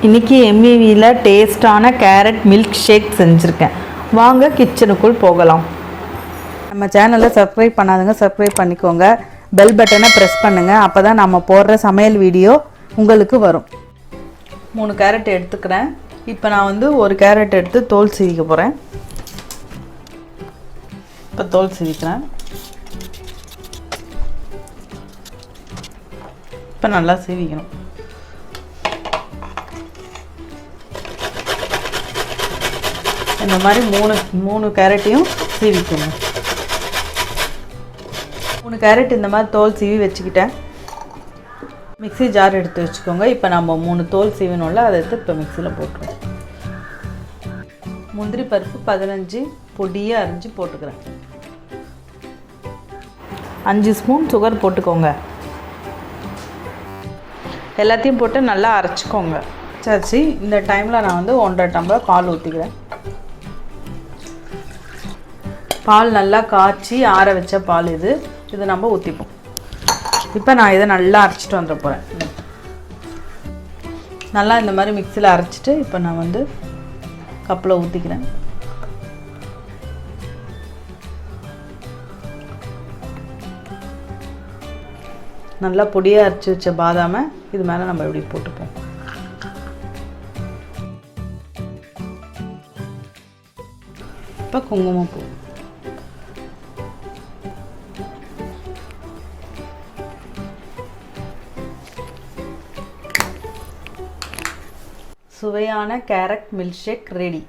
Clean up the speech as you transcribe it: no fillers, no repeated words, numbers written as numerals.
இன்றைக்கி எம்இவியில் டேஸ்டான carrot milk shake செஞ்சுருக்கேன். வாங்க கிச்சனுக்குள் போகலாம். நம்ம சேனலை சப்ஸ்கிரைப் பண்ணாதுங்க, சப்ஸ்கிரைப் பண்ணிக்கோங்க. பெல் பட்டனை ப்ரெஸ் பண்ணுங்கள். அப்போ தான் நம்ம போடுற சமையல் வீடியோ உங்களுக்கு வரும். 3 கேரட் எடுத்துக்கிறேன். இப்போ நான் ஒரு கேரட் எடுத்து தோல் சீவிக்க போகிறேன். இப்போ தோல் சீவிக்கிறேன். இப்போ நல்லா சீவிக்கணும். இந்த மாதிரி மூணு கேரட்டையும் சீவிக்கணும். 3 கேரட் இந்த மாதிரி தோல் சீவி வச்சுக்கிட்டேன். மிக்ஸி ஜார் எடுத்து வச்சுக்கோங்க. இப்போ நம்ம 3 தோல் சீவினோம்ல, அதை எடுத்து இப்போ மிக்சியில் போட்டுருவோம். முந்திரி பருப்பு 15 பொடியாக அரிஞ்சு போட்டுக்கிறேன். 5 ஸ்பூன் சுகர் போட்டுக்கோங்க. எல்லாத்தையும் போட்டு நல்லா அரைச்சிக்கோங்க. சரி, இந்த டைமில் நான் 1.5 டம்ளர் பால் ஊற்றிக்கிறேன். பால் நல்லா காய்ச்சி ஆற வச்ச பால் இது நம்ம ஊற்றிப்போம். இப்போ நான் இதை நல்லா அரைச்சிட்டு வந்துட போகிறேன். நல்லா இந்த மாதிரி மிக்சியில் அரைச்சிட்டு இப்போ நான் கப்பில் ஊற்றிக்கிறேன். நல்லா பொடியாக அரைச்சி வச்ச பாதாமை இது மேலே நம்ம இப்படி போட்டுப்போம். இப்போ குங்குமப்பூ, சுவையான கேரட் மில்க் ஷேக் ரெடி.